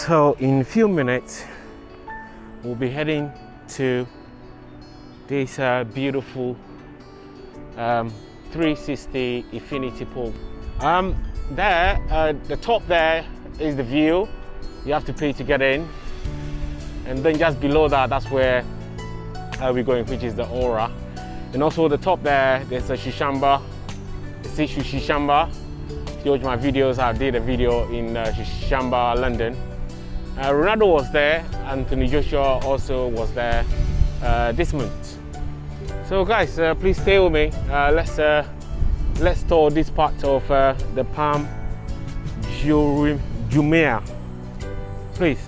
So in a few minutes, we'll be heading to this beautiful 360 infinity pool. The top there is the view. You have to pay to get in. And then just below that, that's where we're going, which is the aura. And also the top there, there's a Shishamba. It's Shishamba. If you watch my videos, I did a video in Shishamba, London. Ronaldo was there, Anthony Joshua also was there this month. So guys, please stay with me. Let's tour this part of the Palm Jumeirah. Please,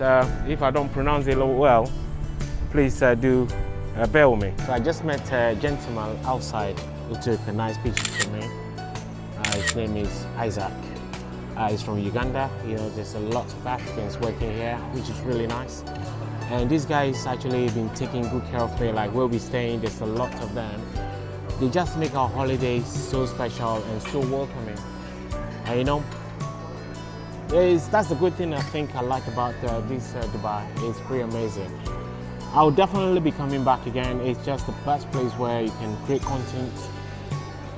if I don't pronounce it well, please do bear with me. So I just met a gentleman outside who took a nice picture for me. His name is Isaac. He's from Uganda. You know, there's a lot of Africans working here, which is really nice. And this guy has actually been taking good care of me. Like where we're staying, there's a lot of them. They just make our holidays so special and so welcoming. And you know, that's the good thing I think I like about this Dubai. It's pretty amazing. I'll definitely be coming back again. It's just the best place where you can create content.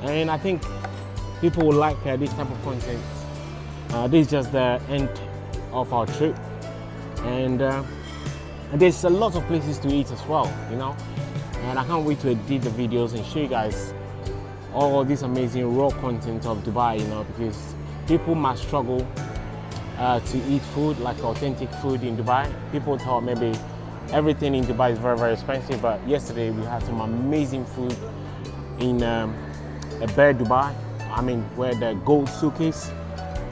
And I think people will like this type of content. This is just the end of our trip. And there's a lot of places to eat as well, you know. And I can't wait to edit the videos and show you guys all this amazing raw content of Dubai, you know, because people must struggle to eat food, like authentic food in Dubai. People thought maybe everything in Dubai is very, very expensive, but yesterday we had some amazing food in a Bear Dubai, I mean, where the gold souk is.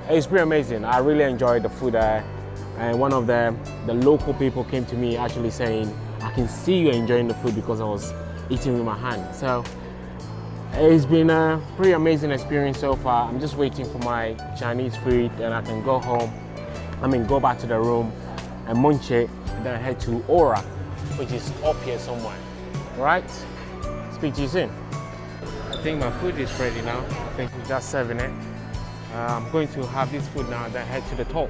It's pretty amazing. I really enjoyed the food there. And one of the local people came to me actually saying, I can see you enjoying the food because I was eating with my hand. So it's been a pretty amazing experience so far. I'm just waiting for my Chinese food and I can go home. Go back to the room and munch it and then head to Aura, which is up here somewhere. All right? Speak to you soon. I think my food is ready now. I think we're just serving it. I'm going to have this food now and then head to the top.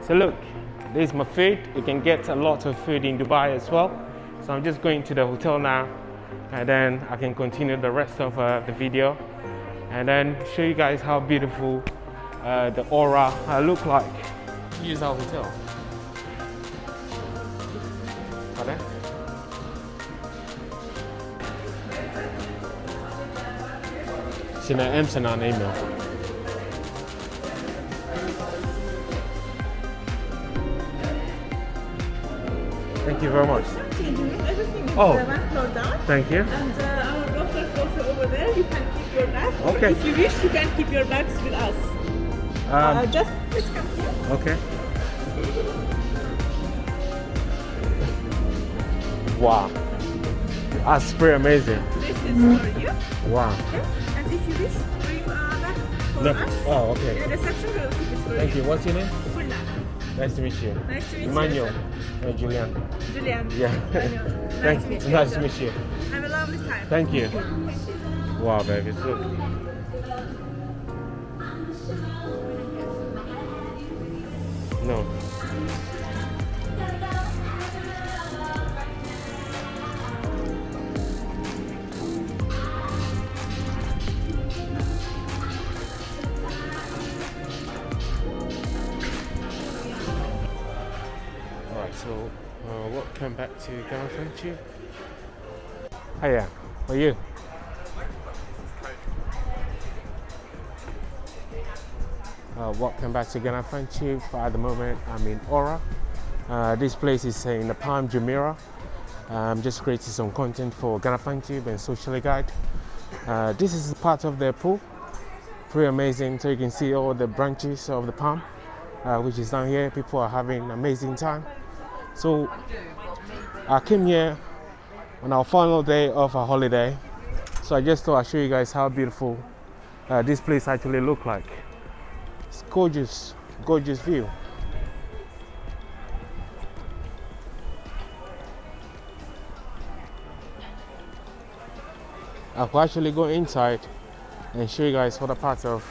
So look, this is my food. You can get a lot of food in Dubai as well. So I'm just going to the hotel now and then I can continue the rest of the video and then show you guys how beautiful the aura look like. Here's our hotel. Pardon? Sina Emsen on email. Thank you very much. Everything is Oh, 1 floor down. Thank you. And our doctor is also over there. You can keep your bags. Okay. If you wish, you can keep your bags with us. Just please come here. Okay. Wow. That's pretty amazing. This is for you. Wow. Okay. And if you wish, bring back for No. us. Oh, okay. The reception will keep it for Thank you. What's your name? Fulna. Nice to meet you. Nice to meet Emmanuel. you. Julian. Julian. Yeah. Nice to meet you. Nice to meet you. Have a lovely time. Thank you. Wow, baby. Look. No. So, welcome back to Ghana Friendship. Hiya, how are you? Welcome back to Ghana Friendship. At the moment, I'm in Aura. This place is in the Palm Jumeirah. I'm just creating some content for Ghana Friendship and Socially Guide. This is part of the pool. Pretty amazing. So you can see all the branches of the palm, which is down here. People are having an amazing time. So I came here on our final day of our holiday. So I just thought I'd show you guys how beautiful this place actually looks like. It's gorgeous, gorgeous view. I could actually go inside and show you guys other parts of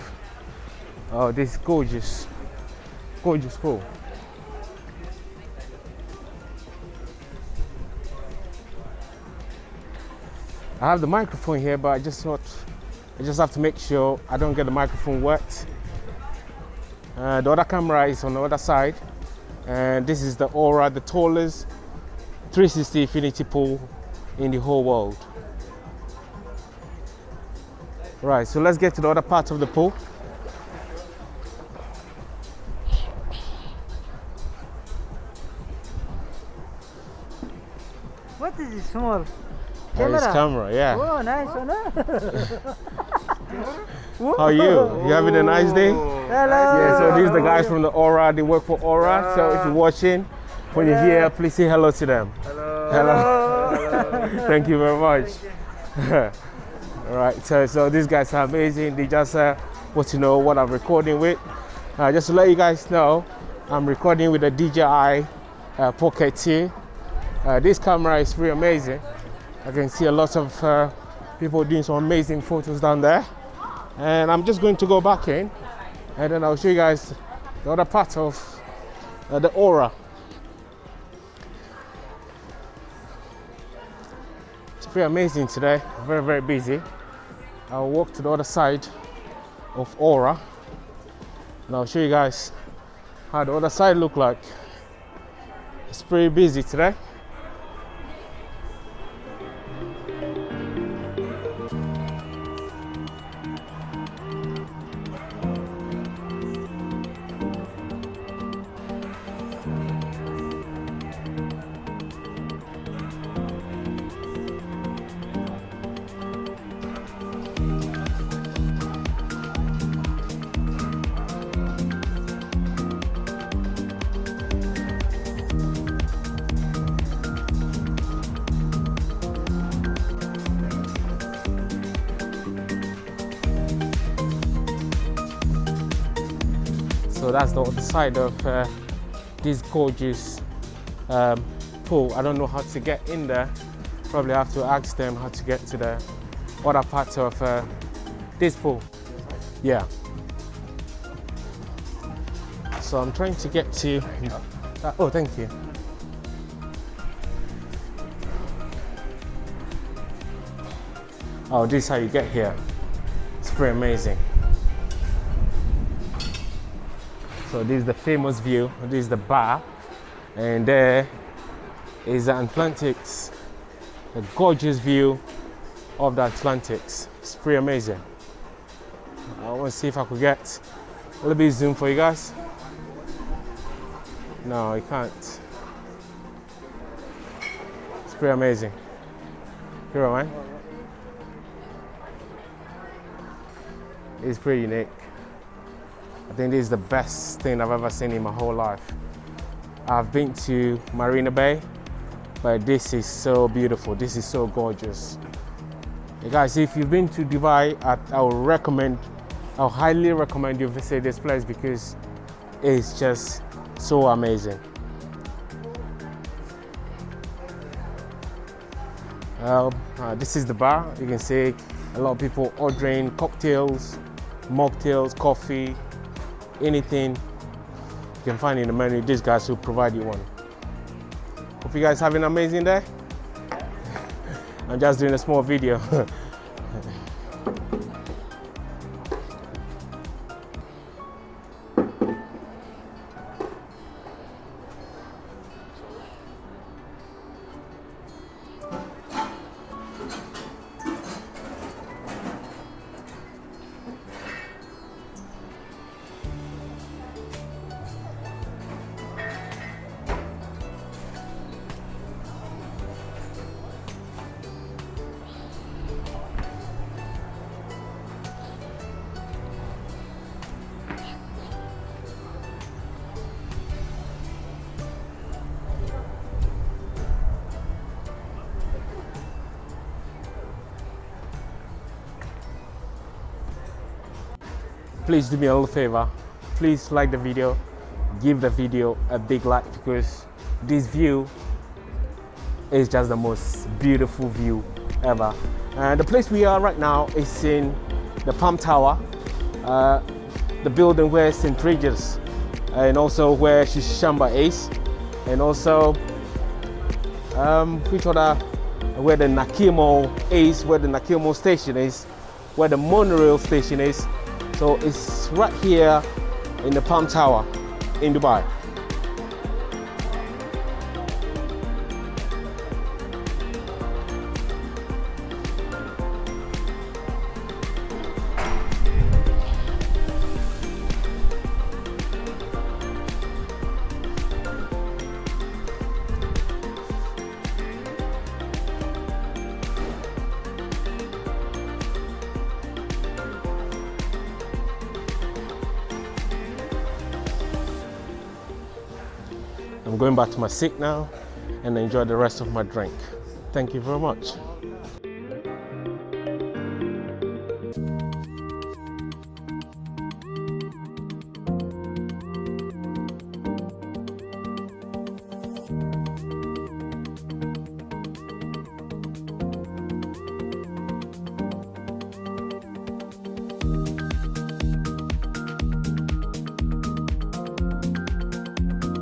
this gorgeous pool. I have the microphone here, but I just have to make sure I don't get the microphone wet. The other camera is on the other side, and this is the Aura, the tallest 360 infinity pool in the whole world. Right, so let's get to the other part of the pool. What is this small? Camera? It's camera, yeah. Oh, nice, oh, no. How are you? You having a nice day? Hello. Yeah, so these are the guys from the Aura. They work for Aura. So if you're watching, when you're here, please say hello to them. Hello. Hello. Thank you very much. All right, so these guys are amazing. They just want to know what I'm recording with. Just to let you guys know, I'm recording with a DJI Pocket 2. This camera is pretty amazing. I can see a lot of people doing some amazing photos down there. And I'm just going to go back in, and then I'll show you guys the other part of the Aura. It's pretty amazing today, very, very busy. I'll walk to the other side of Aura, and I'll show you guys how the other side look like. It's pretty busy today. So that's the other side of this gorgeous pool. I don't know how to get in there. Probably have to ask them how to get to the other part of this pool. Yeah. So I'm trying to get to. Oh, thank you. Oh, this is how you get here. It's pretty amazing. So this is the famous view. This is the bar, and there is the Atlantics. A gorgeous view of the Atlantics. It's pretty amazing. I want to see if I could get a little bit zoom for you guys. No, you can't. It's pretty amazing. Here, man. It's pretty unique. I think this is the best thing I've ever seen in my whole life. I've been to Marina Bay, but this is so beautiful. This is so gorgeous. Hey guys, if you've been to Dubai, I highly recommend you visit this place because it's just so amazing. This is the bar. You can see a lot of people ordering cocktails, mocktails, coffee, anything you can find in the menu. These guys will provide you one. Hope you guys have an amazing day. I'm just doing a small video. Please do me a little favor. Please like the video, give the video a big like, because this view is just the most beautiful view ever. And the place we are right now is in the Palm Tower, the building where St. Regis and also where Shishamba is, and also which other where the Nakimo is, where the Nakimo station is, where the monorail station is. So it's right here in the Palm Tower in Dubai. I'm going back to my seat now and enjoy the rest of my drink. Thank you very much.